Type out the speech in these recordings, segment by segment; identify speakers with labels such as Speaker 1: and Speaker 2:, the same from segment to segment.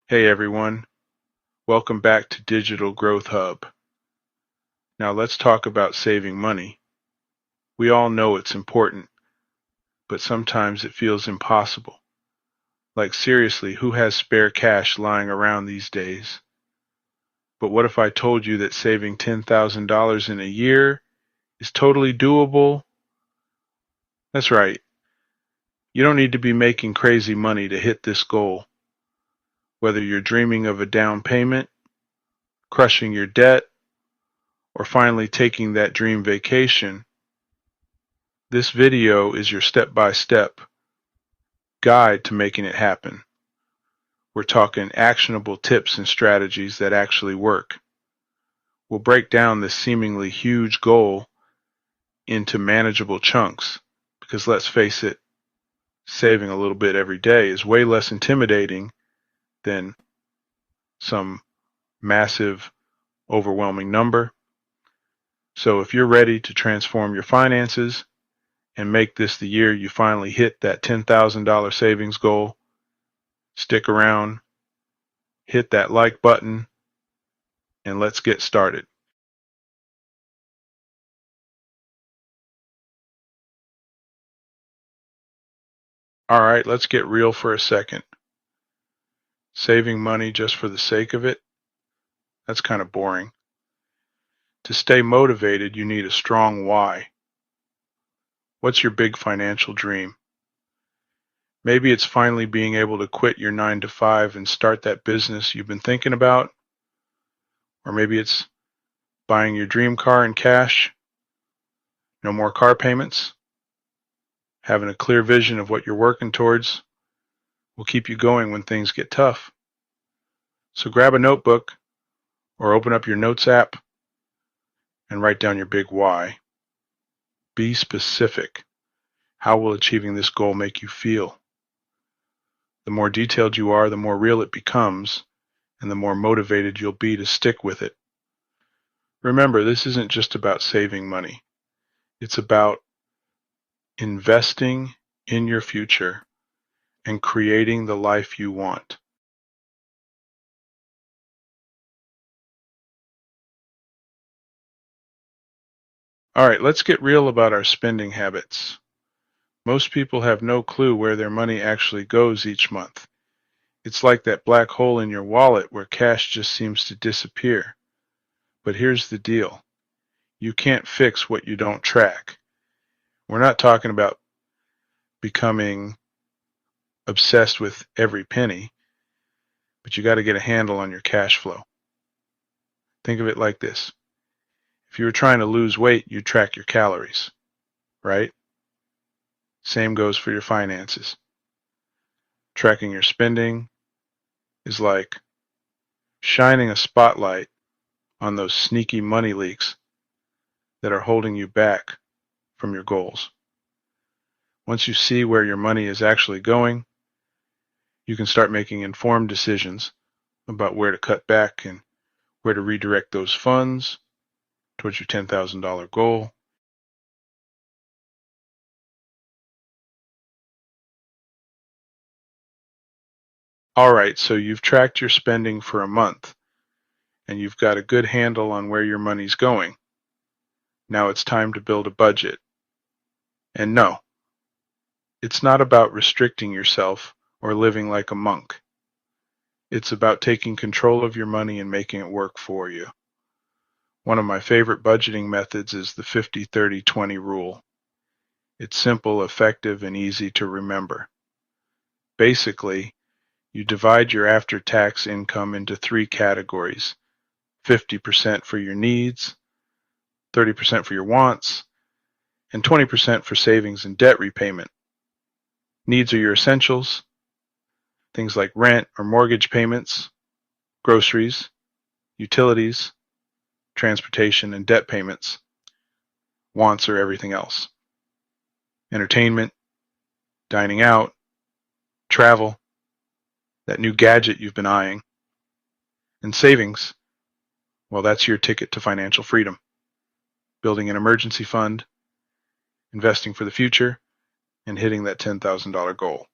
Speaker 1: Hey everyone, welcome back to Digital Growth Hub. Now let's talk about saving money. We all know it's important, but sometimes it feels impossible. Like seriously, who has spare cash lying around these days? But what if I told you that saving $10,000 in a year is totally doable? That's right. You don't need to be making crazy money to hit this goal. Whether you're dreaming of a down payment, crushing your debt, or finally taking that dream vacation, this video is your step-by-step guide to making it happen. We're talking actionable tips and strategies that actually work. We'll break down this seemingly huge goal into manageable chunks because let's face it, saving a little bit every day is way less intimidating than some massive, overwhelming number. So if you're ready to transform your finances and make this the year you finally hit that $10,000 savings goal, stick around, hit that like button, and let's get started. All right, let's get real for a second. Saving money just for the sake of it, that's kind of boring. To stay motivated, you need a strong why. What's your big financial dream? Maybe it's finally being able to quit your 9 to 5 and start that business you've been thinking about. Or maybe it's buying your dream car in cash, no more car payments. Having a clear vision of what you're working towards will keep you going when things get tough. So grab a notebook or open up your notes app and write down your big why. Be specific. How will achieving this goal make you feel? The more detailed you are, the more real it becomes, and the more motivated you'll be to stick with it. Remember, this isn't just about saving money. It's about investing in your future and creating the life you want. All right, let's get real about our spending habits. Most people have no clue where their money actually goes each month. It's like that black hole in your wallet where cash just seems to disappear. But here's the deal. You can't fix what you don't track. We're not talking about becoming obsessed with every penny, but you got to get a handle on your cash flow. Think of it like this. If you were trying to lose weight, you track your calories, right? Same goes for your finances. Tracking your spending is like shining a spotlight on those sneaky money leaks that are holding you back from your goals. Once you see where your money is actually going, you can start making informed decisions about where to cut back and where to redirect those funds towards your $10,000 goal. All right, so you've tracked your spending for a month and you've got a good handle on where your money's going. Now it's time to build a budget. And no, it's not about restricting yourself or living like a monk. It's about taking control of your money and making it work for you. One of my favorite budgeting methods is the 50-30-20 rule. It's simple, effective, and easy to remember. Basically, you divide your after-tax income into three categories: 50% for your needs, 30% for your wants, and 20% for savings and debt repayment. Needs are your essentials, things like rent or mortgage payments, groceries, utilities, transportation, and debt payments. Wants are everything else: entertainment, dining out, travel, that new gadget you've been eyeing. And savings, well, that's your ticket to financial freedom. Building an emergency fund, investing for the future, and hitting that $10,000 goal.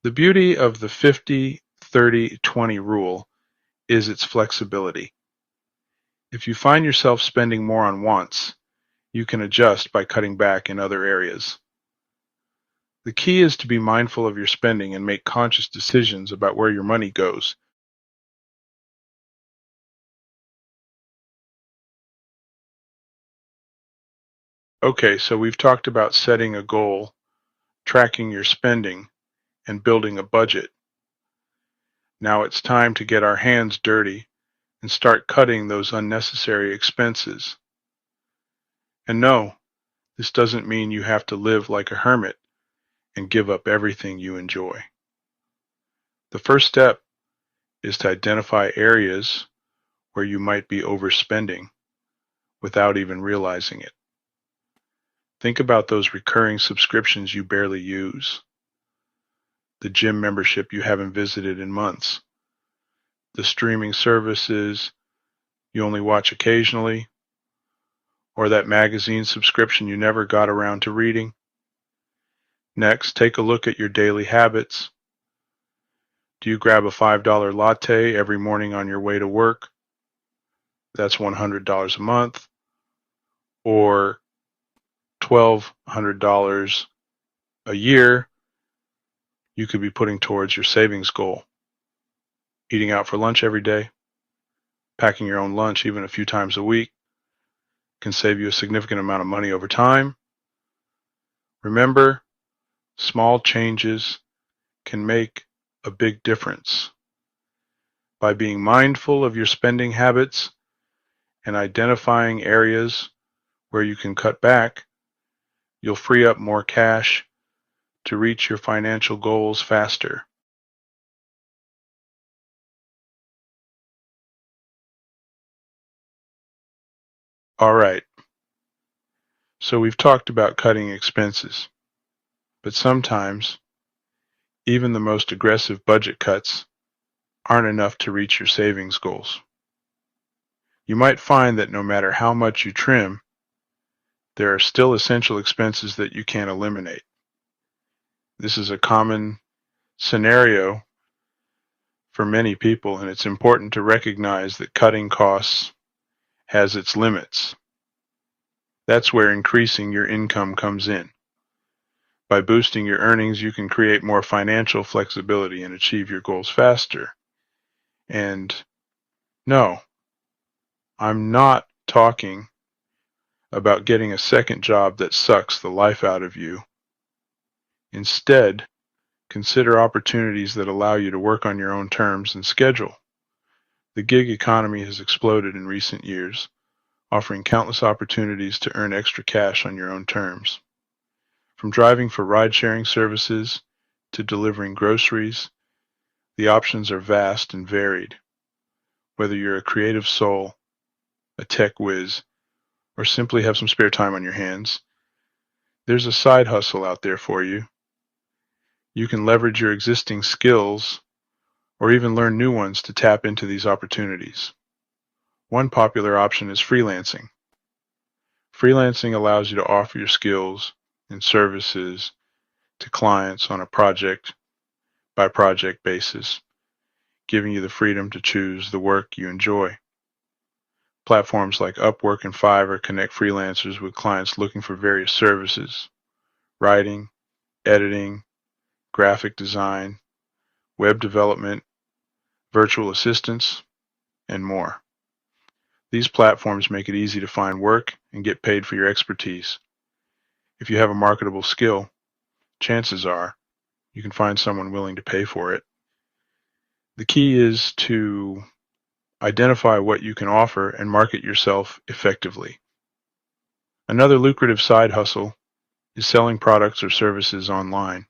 Speaker 1: The beauty of the 50 30-20 rule is its flexibility. If you find yourself spending more on wants, you can adjust by cutting back in other areas. The key is to be mindful of your spending and make conscious decisions about where your money goes. Okay, so we've talked about setting a goal, tracking your spending, and building a budget. Now it's time to get our hands dirty and start cutting those unnecessary expenses. And no, this doesn't mean you have to live like a hermit and give up everything you enjoy. The first step is to identify areas where you might be overspending without even realizing it. Think about those recurring subscriptions you barely use, the gym membership you haven't visited in months, the streaming services you only watch occasionally, or that magazine subscription you never got around to reading. Next, take a look at your daily habits. Do you grab a $5 latte every morning on your way to work? That's $100 a month, or $1,200 a year you could be putting towards your savings goal. Eating out for lunch every day, packing your own lunch even a few times a week can save you a significant amount of money over time. Remember, small changes can make a big difference. By being mindful of your spending habits and identifying areas where you can cut back, you'll free up more cash to reach your financial goals faster. All right, so we've talked about cutting expenses, but sometimes even the most aggressive budget cuts aren't enough to reach your savings goals. You might find that no matter how much you trim, there are still essential expenses that you can't eliminate. This is a common scenario for many people, and it's important to recognize that cutting costs has its limits. That's where increasing your income comes in. By boosting your earnings, you can create more financial flexibility and achieve your goals faster. And no, I'm not talking about getting a second job that sucks the life out of you. Instead, consider opportunities that allow you to work on your own terms and schedule. The gig economy has exploded in recent years, offering countless opportunities to earn extra cash on your own terms. From driving for ride-sharing services to delivering groceries, the options are vast and varied. Whether you're a creative soul, a tech whiz, or simply have some spare time on your hands, there's a side hustle out there for you. You can leverage your existing skills or even learn new ones to tap into these opportunities. One popular option is freelancing. Freelancing allows you to offer your skills and services to clients on a project-by-project basis, giving you the freedom to choose the work you enjoy. Platforms like Upwork and Fiverr connect freelancers with clients looking for various services: writing, editing, graphic design, web development, virtual assistants, and more. These platforms make it easy to find work and get paid for your expertise. If you have a marketable skill, chances are you can find someone willing to pay for it. The key is to identify what you can offer and market yourself effectively. Another lucrative side hustle is selling products or services online.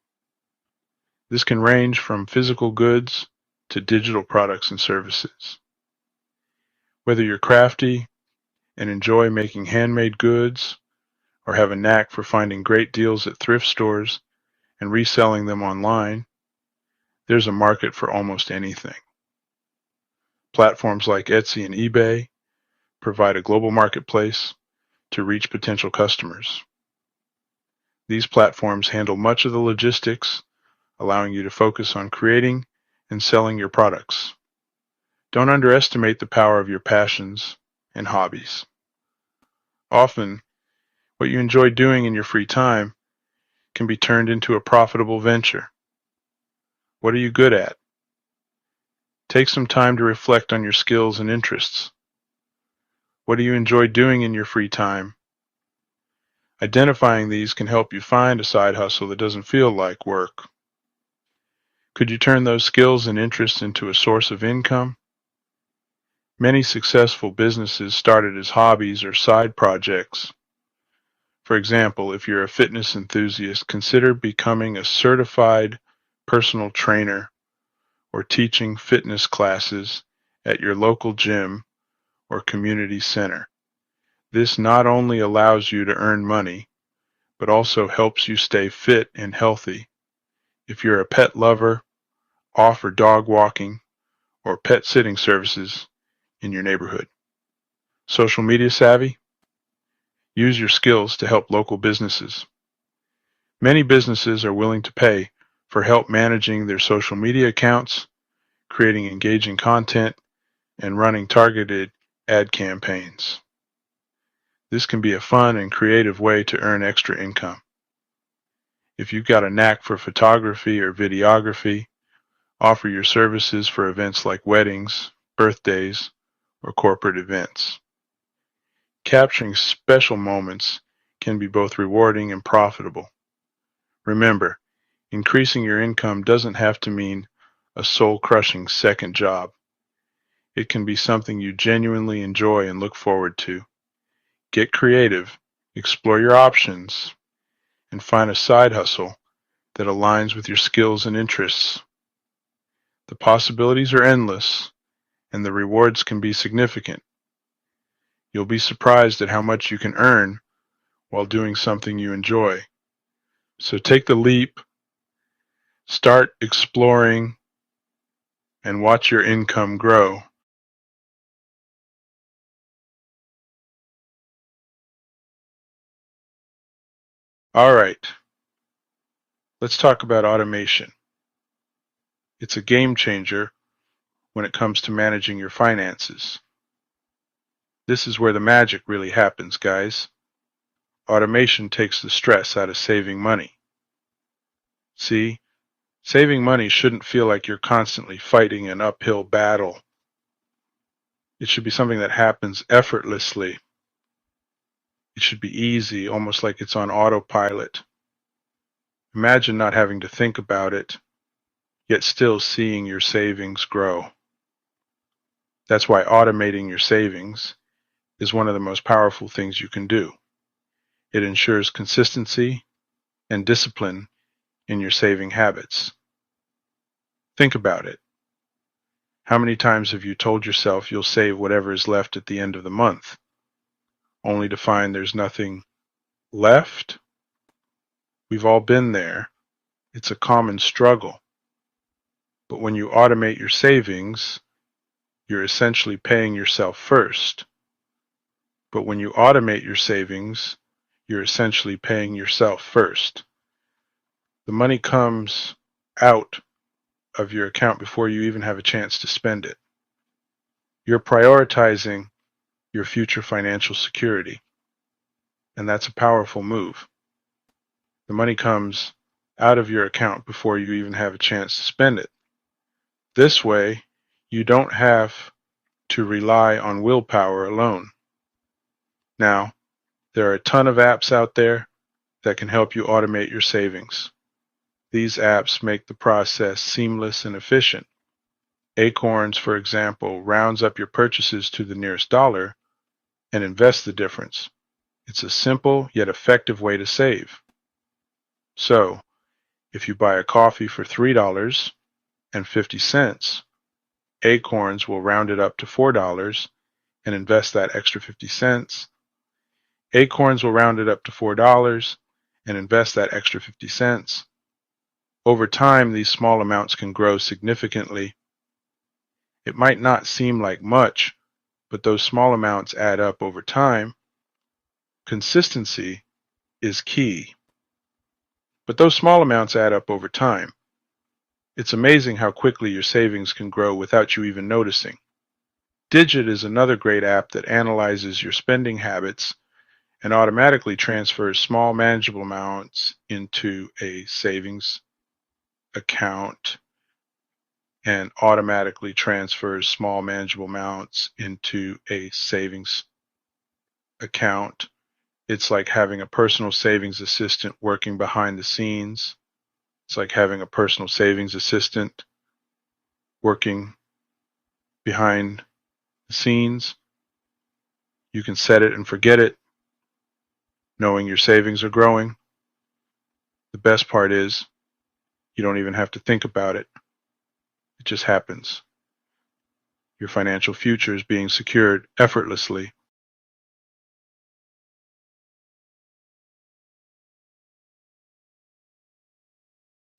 Speaker 1: This can range from physical goods to digital products and services. Whether you're crafty and enjoy making handmade goods, or have a knack for finding great deals at thrift stores and reselling them online, there's a market for almost anything. Platforms like Etsy and eBay provide a global marketplace to reach potential customers. These platforms handle much of the logistics, allowing you to focus on creating and selling your products. Don't underestimate the power of your passions and hobbies. Often, what you enjoy doing in your free time can be turned into a profitable venture. What are you good at? Take some time to reflect on your skills and interests. What do you enjoy doing in your free time? Identifying these can help you find a side hustle that doesn't feel like work. Could you turn those skills and interests into a source of income? Many successful businesses started as hobbies or side projects. For example, if you're a fitness enthusiast, consider becoming a certified personal trainer or teaching fitness classes at your local gym or community center. This not only allows you to earn money, but also helps you stay fit and healthy. If you're a pet lover, offer dog walking or pet sitting services in your neighborhood. Social media savvy? Use your skills to help local businesses. Many businesses are willing to pay for help managing their social media accounts, creating engaging content, and running targeted ad campaigns. This can be a fun and creative way to earn extra income. If you've got a knack for photography or videography, offer your services for events like weddings, birthdays, or corporate events. Capturing special moments can be both rewarding and profitable. Remember, increasing your income doesn't have to mean a soul-crushing second job. It can be something you genuinely enjoy and look forward to. Get creative, explore your options, and find a side hustle that aligns with your skills and interests. The possibilities are endless, and the rewards can be significant. You'll be surprised at how much you can earn while doing something you enjoy. So take the leap, start exploring, and watch your income grow. All right, let's talk about automation. It's a game changer when it comes to managing your finances. This is where the magic really happens, guys. Automation takes the stress out of saving money. See, saving money shouldn't feel like you're constantly fighting an uphill battle. It should be something that happens effortlessly. It should be easy, almost like it's on autopilot. Imagine not having to think about it, yet still seeing your savings grow. That's why automating your savings is one of the most powerful things you can do. It ensures consistency and discipline in your saving habits. Think about it. How many times have you told yourself you'll save whatever is left at the end of the month, only to find there's nothing left? We've all been there. It's a common struggle. But when you automate your savings, you're essentially paying yourself first. But when you automate your savings, you're essentially paying yourself first. The money comes out of your account before you even have a chance to spend it. You're prioritizing your future financial security, and that's a powerful move. The money comes out of your account before you even have a chance to spend it. This way, you don't have to rely on willpower alone. Now, there are a ton of apps out there that can help you automate your savings. These apps make the process seamless and efficient. Acorns, for example, rounds up your purchases to the nearest dollar and invests the difference. It's a simple yet effective way to save. So, if you buy a coffee for $3.50, Acorns will round it up to $4 and invest that extra 50 cents. Acorns will round it up to $4 and invest that extra 50 cents. Over time, these small amounts can grow significantly. It might not seem like much, but those small amounts add up over time. Consistency is key. But those small amounts add up over time. It's amazing how quickly your savings can grow without you even noticing. Digit is another great app that analyzes your spending habits and automatically transfers small manageable amounts into a savings account and automatically transfers small manageable amounts into a savings account. It's like having a personal savings assistant working behind the scenes. It's like having a personal savings assistant working behind the scenes. You can set it and forget it, knowing your savings are growing. The best part is you don't even have to think about it. It just happens. Your financial future is being secured effortlessly.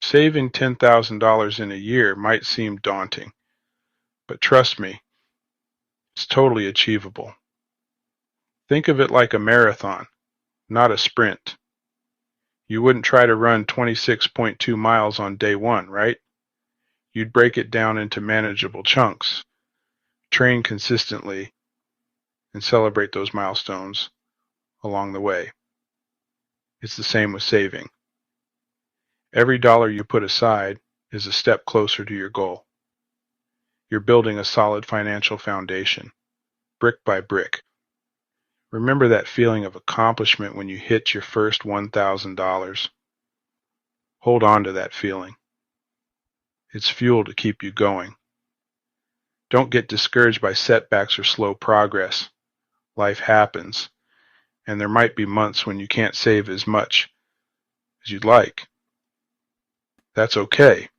Speaker 1: Saving $10,000 in a year might seem daunting, but trust me, it's totally achievable. Think of it like a marathon, not a sprint. You wouldn't try to run 26.2 miles on day one, right? You'd break it down into manageable chunks, train consistently, and celebrate those milestones along the way. It's the same with saving. Every dollar you put aside is a step closer to your goal. You're building a solid financial foundation, brick by brick. Remember that feeling of accomplishment when you hit your first $1,000. Hold on to that feeling. It's fuel to keep you going. Don't get discouraged by setbacks or slow progress. Life happens, and there might be months when you can't save as much as you'd like. That's okay.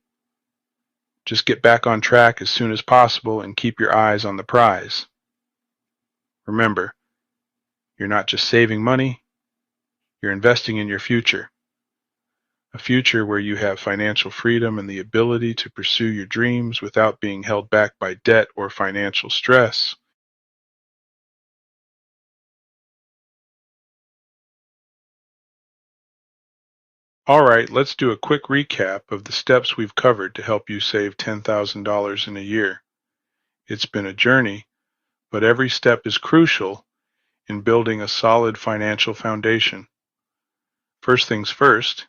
Speaker 1: Just get back on track as soon as possible and keep your eyes on the prize. Remember, you're not just saving money, you're investing in your future. A future where you have financial freedom and the ability to pursue your dreams without being held back by debt or financial stress. All right, let's do a quick recap of the steps we've covered to help you save $10,000 in a year. It's been a journey, but every step is crucial in building a solid financial foundation. First things first,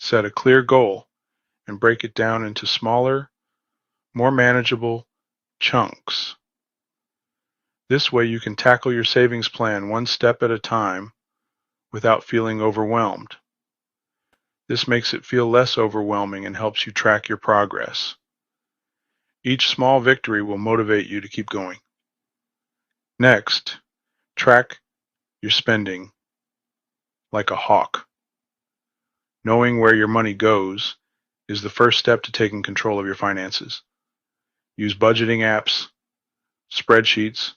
Speaker 1: set a clear goal and break it down into smaller, more manageable chunks. This way you can tackle your savings plan one step at a time without feeling overwhelmed. This makes it feel less overwhelming and helps you track your progress. Each small victory will motivate you to keep going. Next, track your spending like a hawk. Knowing where your money goes is the first step to taking control of your finances. Use budgeting apps, spreadsheets,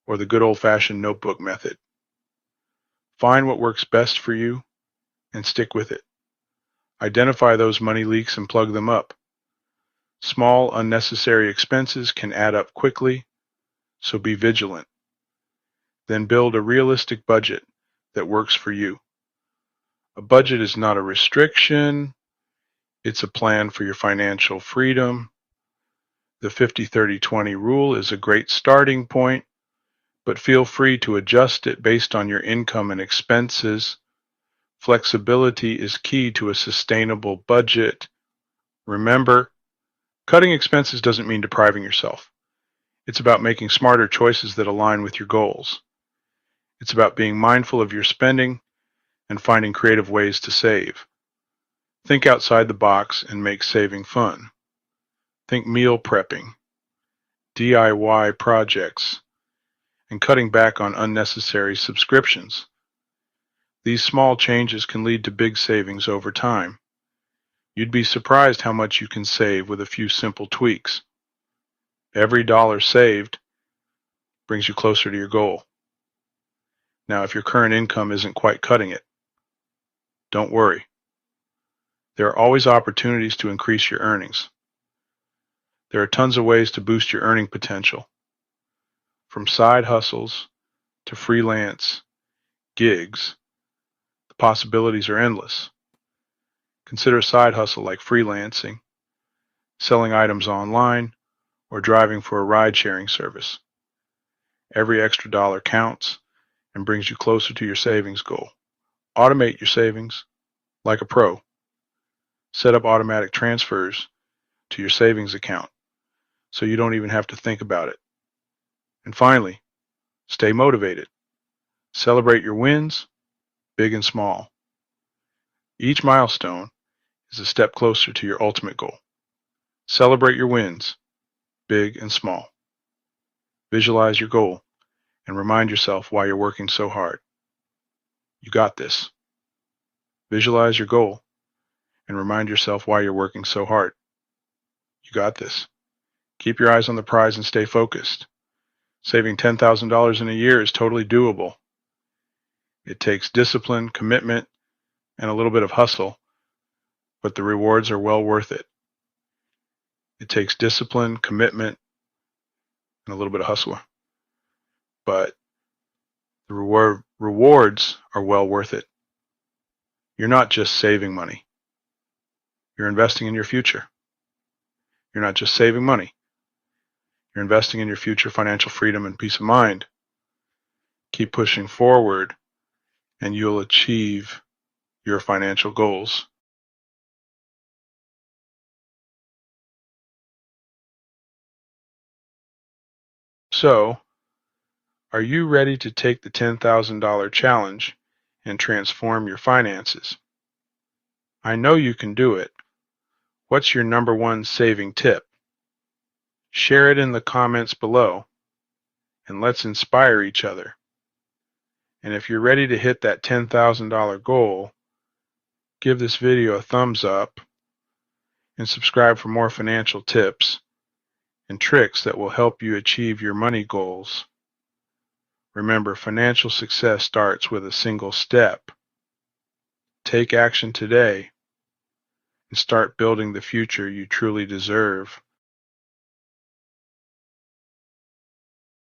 Speaker 1: or the good old-fashioned notebook method. Find what works best for you and stick with it. Identify those money leaks and plug them up. Small, unnecessary expenses can add up quickly, so be vigilant. Then build a realistic budget that works for you. A budget is not a restriction, it's a plan for your financial freedom. The 50-30-20 rule is a great starting point, but feel free to adjust it based on your income and expenses. Flexibility is key to a sustainable budget. Remember, cutting expenses doesn't mean depriving yourself. It's about making smarter choices that align with your goals. It's about being mindful of your spending and finding creative ways to save. Think outside the box and make saving fun. Think meal prepping, DIY projects, and cutting back on unnecessary subscriptions. These small changes can lead to big savings over time. You'd be surprised how much you can save with a few simple tweaks. Every dollar saved brings you closer to your goal. Now, if your current income isn't quite cutting it, don't worry. There are always opportunities to increase your earnings. There are tons of ways to boost your earning potential. From side hustles to freelance gigs, the possibilities are endless. Consider a side hustle like freelancing selling items online, or driving for a ride-sharing service. Every extra dollar counts and brings you closer to your savings goal. Automate your savings like a pro. Set up automatic transfers to your savings account so you don't even have to think about it. And finally, stay motivated. Celebrate your wins, big and small. Each milestone is a step closer to your ultimate goal. Celebrate your wins, big and small. Visualize your goal and remind yourself why you're working so hard. You got this. Visualize your goal and remind yourself why you're working so hard. You got this. Keep your eyes on the prize and stay focused. Saving $10,000 in a year is totally doable. It takes discipline, commitment, and a little bit of hustle, but the rewards are well worth it. It takes discipline, commitment, and a little bit of hustle, but the rewards are well worth it. You're not just saving money. You're investing in your future. You're not just saving money. You're investing in your future financial freedom and peace of mind. Keep pushing forward, and you'll achieve your financial goals. So, are you ready to take the $10,000 challenge and transform your finances? I know you can do it. What's your number one saving tip? Share it in the comments below, and let's inspire each other. And if you're ready to hit that $10,000 goal, give this video a thumbs up and subscribe for more financial tips and tricks that will help you achieve your money goals. Remember, financial success starts with a single step. Take action today and start building the future you truly deserve.